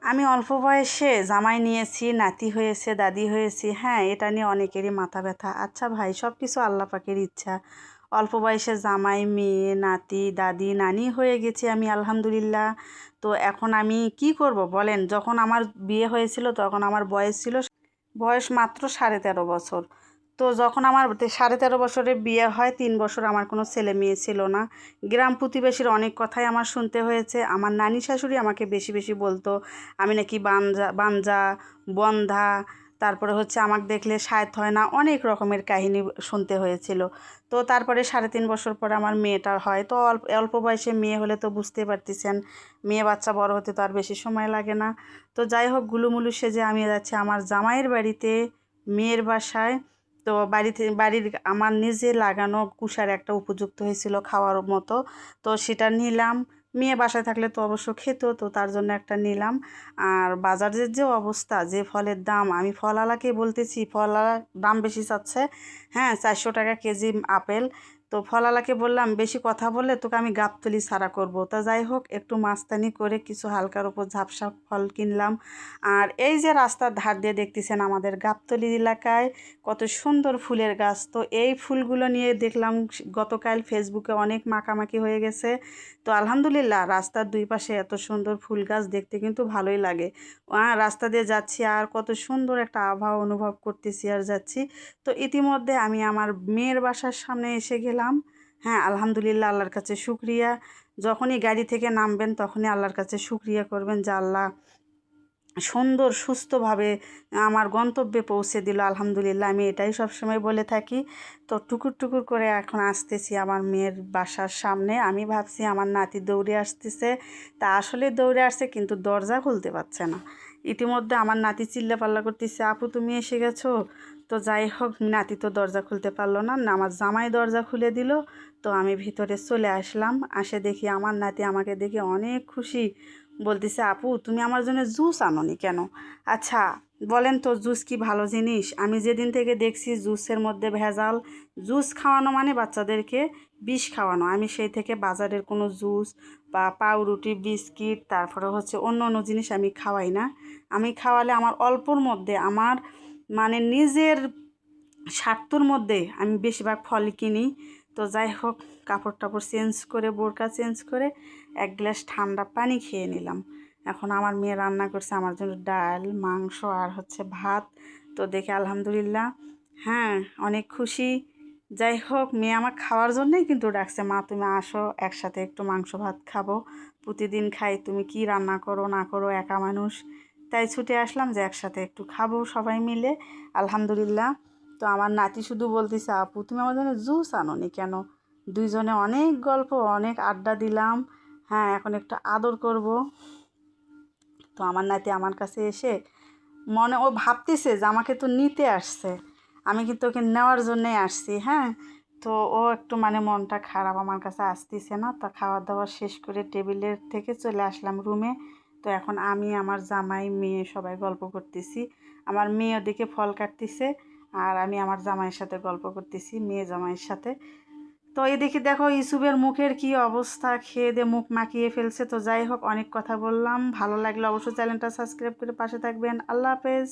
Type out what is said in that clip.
আমি অল্প বয়সে জামাই নিয়েছি, নাতি হয়েছে, দাদি হয়েছি। হ্যাঁ, এটা নিয়ে অনেকেরই মাথা ব্যথা। আচ্ছা ভাই, সব কিছু আল্লাহ পাকের ইচ্ছা। অল্প বয়সে জামাই, মেয়ে, নাতি, দাদি, নানি হয়ে গেছি আমি, আলহামদুলিল্লাহ। তো এখন আমি কি করব বলেন? যখন আমার বিয়ে হয়েছিল তখন আমার বয়স মাত্র 13.5 বছর। তো যখন আমার 13.5 বছরে বিয়ে হয়, 3 বছর আমার কোনো ছেলে মেয়ে ছিল না। গ্রাম প্রতিবেশীর অনেক কথাই আমার শুনতে হয়েছে। আমার নানি শাশুড়ি আমাকে বেশি বেশি বলতো আমি নাকি বাঞ্জা বাঞ্জা বন্ধা, তারপরে হচ্ছে আমাকে দেখলে সায়ত হয় না, অনেক রকমের কাহিনী শুনতে হয়েছিল। তো তারপরে 3.5 বছর পরে আমার মেয়েটা হয়। তো অল্প অল্প বয়সে মেয়ে হলে তো বুঝতে পারতেছেন, মেয়ে বাচ্চা বড় হতে তো আর বেশি সময় লাগে না। তো যাই হোক, গুলুমুলু সেজে আমি যাচ্ছি আমার জামাইয়ের বাড়িতে, মেয়ের বাসায়। তো বাড়ির আমার নিজে লাগানো কুশার একটা উপযুক্ত হয়েছিল খাওয়ার মতো, তো সেটা নিলাম। মেয়ে বাসায় থাকলে তো অবশ্য খেত, তো তার জন্য একটা নিলাম। আর বাজারের যে অবস্থা, যে ফলের দাম, আমি ফলওয়ালাকে বলতেছি, ফলওয়ালা দাম বেশি চাচ্ছে। হ্যাঁ, 400 টাকা কেজি আপেল। তো ফলওয়ালাকে বললাম, বেশি কথা বললে তোকে আমি গাবতলি ছাড়া করব। তা যাই হোক, একটু মাস্তানি করে কিছু হালকার ওপর ঝাপসা ফল কিনলাম। আর এই যে রাস্তার ধার দিয়ে দেখতেছেন আমাদের গাবতলী এলাকায় কত সুন্দর ফুলের গাছ। তো এই ফুলগুলো নিয়ে দেখলাম গতকাল ফেসবুকে অনেক মাখামাখি হয়ে গেছে। তো আলহামদুলিল্লাহ, রাস্তার দুই পাশে এত সুন্দর ফুল গাছ দেখতে কিন্তু ভালোই লাগে। রাস্তা দিয়ে যাচ্ছি আর কত সুন্দর একটা আবহাওয়া অনুভব করতেছি আর যাচ্ছি। তো ইতিমধ্যে আমি আমার মেয়ের বাসার সামনে এসে গেলাম। হ্যাঁ, আলহামদুলিল্লাহ, আল্লাহর কাছে শুক্রিয়া। যখনই গাড়ি থেকে নামবেন তখনই আল্লাহর কাছে শুক্রিয়া করবেন যে আল্লাহ সুন্দর সুস্থভাবে আমার গন্তব্যে পৌঁছে দিল, আলহামদুলিল্লাহ। আমি এটাই সবসময় বলে থাকি। তো টুকুর টুকুর করে এখন আসতেছি আমার মেয়ের বাসার সামনে। আমি ভাবছি আমার নাতি দৌড়ে আসতেছে, তা আসলে দৌড়ে আসছে কিন্তু দরজা খুলতে পারছে না। ইতিমধ্যে আমার নাতি চিল্লাপাল্লা করতেছে, আপু তুমি এসে গেছো। তো যাই হোক, নাতি তো দরজা খুলতে পারলো না, আমার জামাই দরজা খুলে দিল। তো আমি ভিতরে চলে আসলাম, আসে দেখি আমার নাতি আমাকে দেখে অনেক খুশি। বলতেছে, আপু তুমি আমার জন্য জুস আনোনি কেন? আচ্ছা বলেন তো, জুস কি ভালো জিনিস? আমি যেদিন থেকে দেখছি জুসের মধ্যে ভেজাল, জুস খাওয়ানো মানে বাচ্চাদেরকে বিষ খাওয়ানো, আমি সেই থেকে বাজারের কোনো জুস বা পাউরুটি, বিস্কিট, তারপরে হচ্ছে অন্য অন্য জিনিস আমি খাওয়াই না। আমি খাওয়ালে আমার অল্পর মধ্যে, আমার মানে নিজের স্বার্থর মধ্যে আমি বেশিরভাগ ফল কিনি। তো যাই হোক, কাপড় টাপড় চেঞ্জ করে, বোরকা চেঞ্জ করে 1 গ্লাস ঠান্ডা পানি খেয়ে নিলাম। এখন আমার মেয়ে রান্না করছে আমার জন্য ডাল, মাংস আর হচ্ছে ভাত। তো দেখে আলহামদুলিল্লাহ, হ্যাঁ, অনেক খুশি। যাই হোক, মেয়ে আমার খাওয়ার জন্যই কিন্তু ডাকছে, মা তুমি আসো একসাথে একটু মাংস ভাত খাবো, প্রতিদিন খাই, তুমি কি রান্না করো না করো, একা মানুষ। তাই ছুটে আসলাম যে একসাথে একটু খাবো সবাই মিলে, আলহামদুলিল্লাহ। তো আমার নাতি শুধু বলতেছে, আপু তুমি আমার জন্য জুস আনোনি কেন? দুইজনে অনেক গল্প, অনেক আড্ডা দিলাম। হ্যাঁ, এখন একটু আদর করব। তো আমার নাতি আমার কাছে এসে মনে ও ভাবতেছে যে আমাকে তো নিতে আসছে, আমি কিন্তু ওকে নেওয়ার জন্যেই আসছি। হ্যাঁ, তো ও একটু মানে মনটা খারাপ, আমার কাছে আসতেছে না। তা খাওয়া দাওয়া শেষ করে টেবিলের থেকে চলে আসলাম রুমে। তো এখন আমি, আমার জামাই, মেয়ে সবাই গল্প করতেছি। আমার মেয়ে ওদিকে ফল কাটতেছে আর আমি আমার জামাইয়ের সাথে গল্প করতেছি, মেয়ে জামাইয়ের সাথে। তো এদিকে দেখো ইসুবের মুখের কি অবস্থা, খেয়ে দিয়ে মুখ মাখিয়ে ফেলছে। তো যাই হোক, অনেক কথা বললাম, ভালো লাগলে অবশ্যই চ্যানেলটা সাবস্ক্রাইব করে পাশে থাকবেন। আল্লাহ হাফেজ।